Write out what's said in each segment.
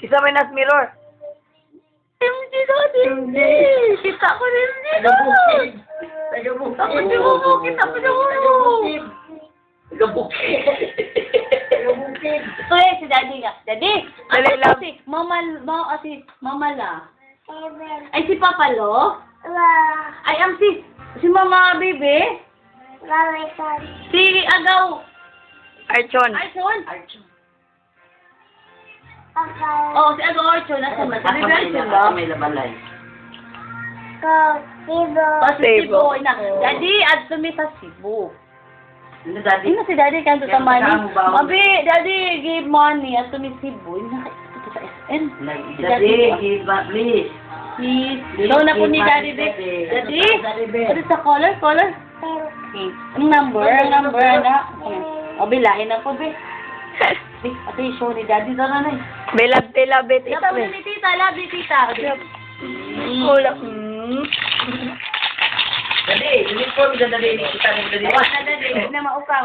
Isa may nas mirror. Hindi daddy. Hindi. Kita ko rin dito. Tagabukid. Ako di mo. Kita ko di mo. Tagabukid. Tagabukid. Ito eh, si daddy nga. Daddy. Dali Ano lang. si Mama La. Ay, si Papa Lo. Ay, ang si Mama Bebe. Si Agaw. Archon. Archon. Oh, si Agaw Archon. Nasa man. Si Bebe Archon ba? May labalay. Oh, si Cebu. Daddy, at tumi sa Cebu. Ano, daddy? Ino si daddy kanto Kaya sa money. kasama ba ako? Mabi, daddy give money at tumi Cebu. Ino ito sa SM. Daddy, give back, please. Please. Please, So na po ni give daddy back, Vic. daddy. Daddy? Daddy, Vic. Ano sa color? Okay. Ang number, anak. O, bilahin na po, Be. Be, ito yung show ni daddy. Ito na na eh. Belabte labit. Love Ito na ni tita, love ni tita. Wala. Daddy, uniform sa daddy. Kita mo daddy. Awa na daddy, huwag na maukaw.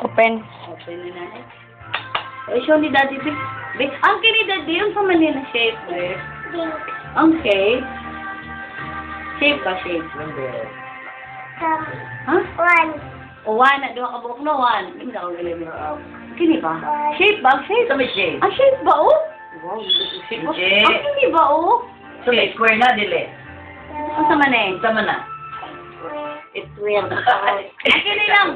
Open. Okay na na eh. Ay, show ni daddy, Be. Be, ang kini daddy, yung sa Manila shape, Be. Ang shape. Shape ba, shape? Ha? O, one. Dua ka buhok na, one. Hindi mo na akong galing. Kini ba? Shape ba? Shape? Ito may shade. Ah, shape ba, oh? Wow, shape ba? Shape. Ang kini ba, oh? So, may square na, dili. Ang sama na eh. Sama na. It's weird. Ang kini lang.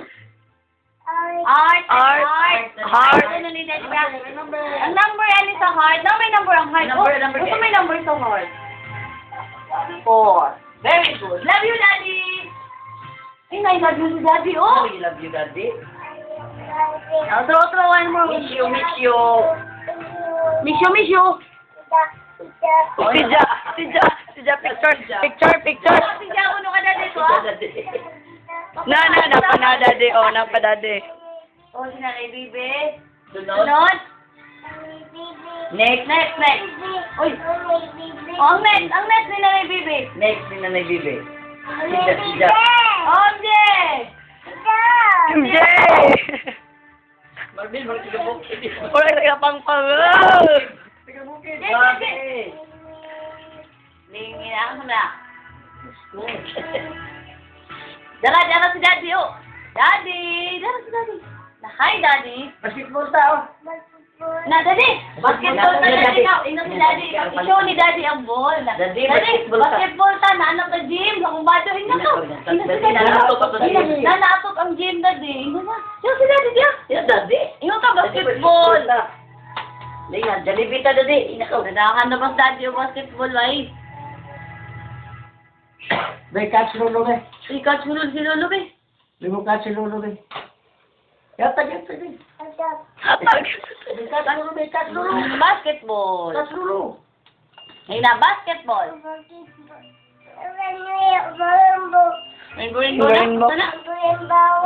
Art. Heart. Ano ni Daddy? Ang number, ano sa heart? No, may number ang heart. Number, Oh, number. gusto may number sa heart. 4. Very good. Love you, Daddy. I love you si Daddy, Oh, oh. you love you, daddy. Now, throw one more. Miss you, miss you. Miss you. Tija, picture. Sige, ako nung ka Daddy ko, ah. Napa na, daddy. Oh, napa, daddy. Oh, sinakay, Bibi. Sunod. Sunod. Next. Uy. Oh, ang next ni Nanay Bibi. Next, ni Nanay Bibi. Tija. Omje! MJ! Marvin, magtigabukid. Wala ka pang Tigabukid. Bakit? Lingin ako na. Dara si Daddy, oh. Daddy. Na, hi, Daddy. Basketball tao. Na, Daddy. Basketball ta, Daddy. Ino si Daddy. I-show ni Daddy ang ball. Daddy, basketball ta. Basketball ta. Naanap ka gym. Kumbato, ino to. Ino si Daddy. Nanaatot ako sa gym. Nanaatot ang gym, Daddy. Ino na. Ino si Daddy, diya. Yan, daddy. Ino ka, basketball. Lingan, jalibita, daddy. Inakaw. Nanahan na ba Daddy yung basketball, ay? May catch lolo be. Ikaw, sulol si Lolo, eh. Limo catch lolo be. Yata be. Atag. May catch lolo. Basketball. Catch lolo. Ayun na, basketball. Rainbow Rainbow. na.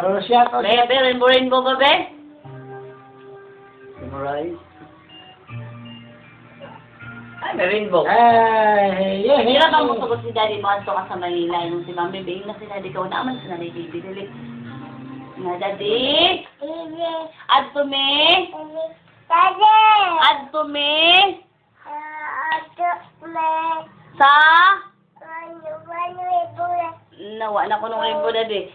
Oh, siya to. Bebe, rainbow ba, be? Memorize. Ay, may rainbow. Yeah. Hirap ang musugot si Daddy mo ato ka sa Manila. Yung si Mami Bing na si Daddy ko. Naaman si Nanay Bibi. Dali. Na, Daddy. Add to me. Sa? Nawa na ko nung rainbow, Daddy.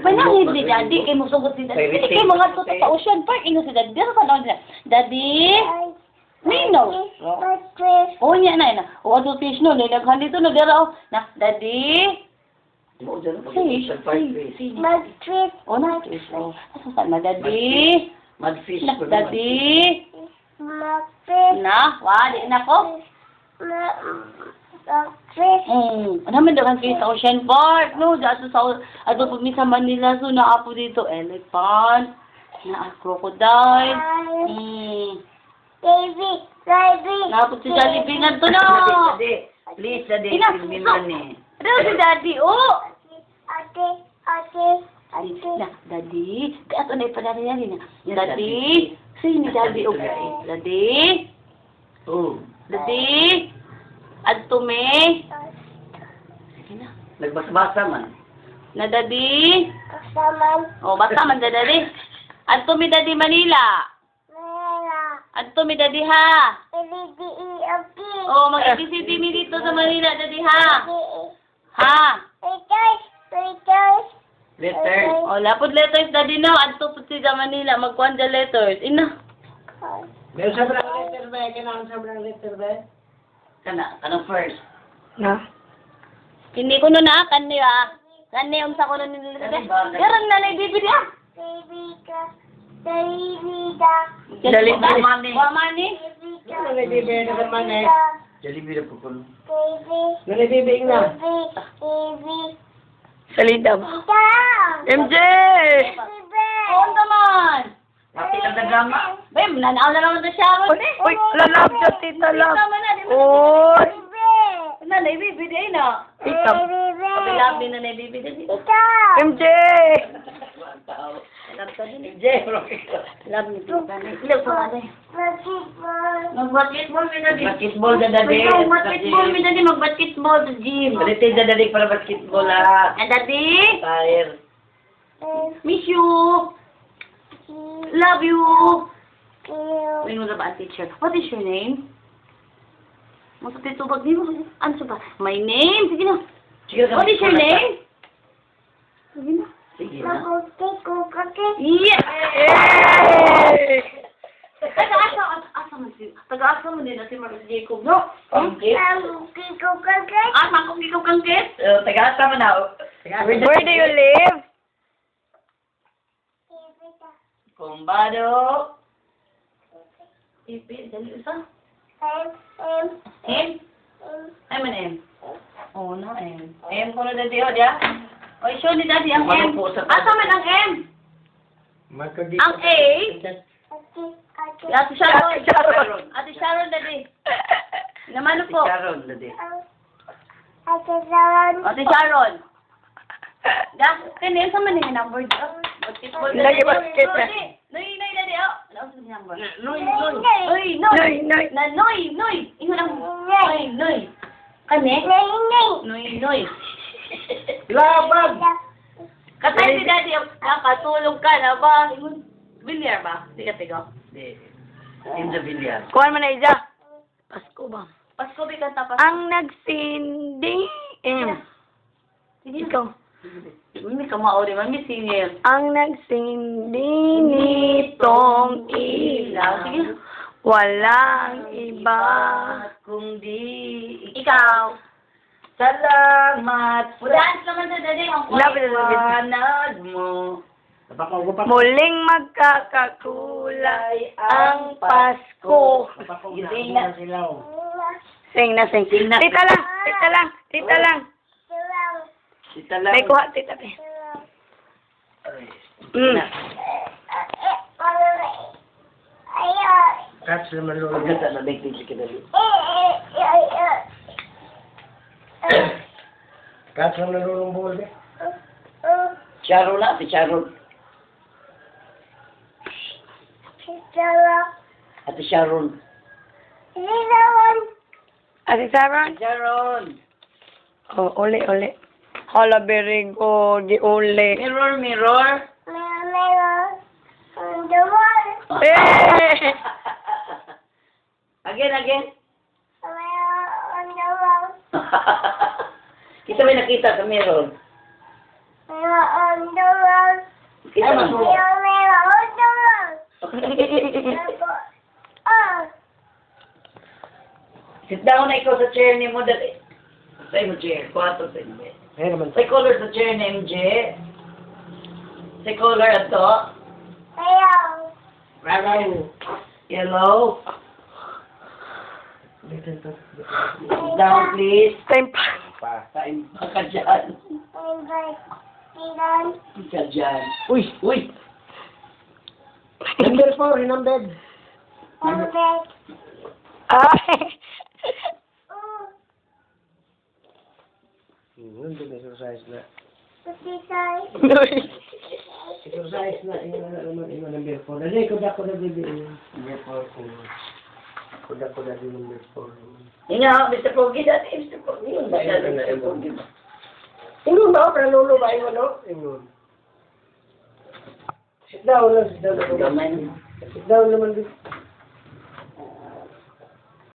Manangin si Daddy. Kay musugot si Daddy. Kay mga tuto sa Ocean Park. Ino si Daddy. Dito pa naman siya. Daddy. Nino. Oh, niya na. O, ano fish no? Nilaghan dito na. Dira, oh. Na, Daddy. Mo dyan. Fish. Oh, na, fish. Oh, saan na, Daddy? Magfish. Na, Daddy. Na, wali na ko. Ano naman daw kayo sa Ocean Park, no? Dito sa, ato po sa Manila, so naapo dito, elephant, na crocodile, naapo si Jollibee na to, no? Daddy. Please, daddy. Ina, Filmin man eh. ano si Daddy, oh? Na, Daddy, ato na ipadari yan, Daddy, sino ni Daddy, okay? Daddy, Oh. Daddy, adto me, sige na. Nagbasbasa man. Na Daddy. Oh, basta man Daddy. Adto mi Daddy Manila. Adto mi daddy ha. Oh, mag-ABCD mi dito sa Manila daddy ha. Ha. Letter. Oh, lapod letters daddy no. Adto pud si sa Manila magkuan sa letters. Ina. Meron sa brang letter ba? Kailangan sa brang letter ba? Kanang first. Na? Hindi ko na kanni ah. Kanni sa ko na nila. Pero na bibili ah. Dali ba? money. Wa money. Ano na bibigyan na naman eh? Jollibee na po ko. Nalibibig na. Salida ba? MJ! Oo naman. Pati lang na drama. Bay, nanaaw na naman to siya. Uy, lalab siya, tita lab. Uy! Na, naibibigay na. Ikap. Kabilab din na naibibigay. MJ! Love ka din. MJ, Love ni Tita. Ilaw ko ka din. Mag-basketball, basketball na dali. Mag-basketball, mi dali. Mag-basketball sa gym. Balitin na dali para basketball ah. And daddy, Tire. miss you. Love you. May mo na ba ang teacher? What is your name? Masa titubag niyo? Ano sa ba? My name? Sige na. Sige na. What is your name? Sige na. Sige na. Yeah! Yay! Taga-asa mo si... Taga-asa mo din na si Marcos Jacob, no? Pangkit. Asa kung ikaw kang kit? Tagasa mo na. Where do you live? Kumbado. Ipi, dali isa. M? Ay, man M. Oh, no, M. M ko na dati, o, diya? O, show ni daddy ang M. Asa man ang M? Magkagi. Ang A? Ate Sharon. Ate Sharon, daddy. Naman po. Sharon, dadi. Ate Sharon. Gas, kanya sa man yung number dito. Basketball na Lagi basket na. Noy, daddy, oh. Ano sa number? Noy. Noy. Na, Noy. Ingon ang Noy. Kani? Noy. Labag! Katay si daddy, nakatulog ka na ba? Bilyar ba? Di ka tigo. In the billiard. Kuhan mo na isa. Pasko ba? Pasko, bi ka tapos. Ang nagsindi. Ikaw. Mami ka maori, mami senior. Ang nagsindi nitong ilaw. Sige. Walang iba. Kung di Ikaw. salamat Dance naman sa daddy. Ang Lapit na lapit. panag mo. Napakaugupak. Muling magkakakulay ang Pasko. Napakaugupak na silaw. Sing na, sing. na. Tita lang. Kita lang. May kuha, tita. Mm. Catch naman lolo. Pagkata na nagtitig ka dali. Catch naman lolo ng ball eh. Sharon na, si Sharon. Ate Sharon. Ate Sharon? Sharon. Oh, uli. Hala, very good. Di uli. Mirror. Eh! Again. Kita may nakita sa mirror. Kita Ay, mo. Sit down na ikaw sa chair ni mo dali. Sa mo chair. Kuwato sa inyo. Ay naman. Say color sa chair ni MJ. Say color ato. Raraw. Yellow. Dito. Sit down please. Time pa. Pa. Time pa ka dyan. Ka dyan. Uy. Number 4, numbered. Ay! Nandun exercise na. Nuy. Exercise na. Ingo number 4. Dali, kuda dili. Number 4. Kuda di number 4. Nga, Mr. Pogi dati. Mr. Pogi. Yun ba siya? Mr. Pogi ba? Ingon ba? Para lolo ba? Ingon, no? Ingon. Sit down lang. Gamay. Sit down naman.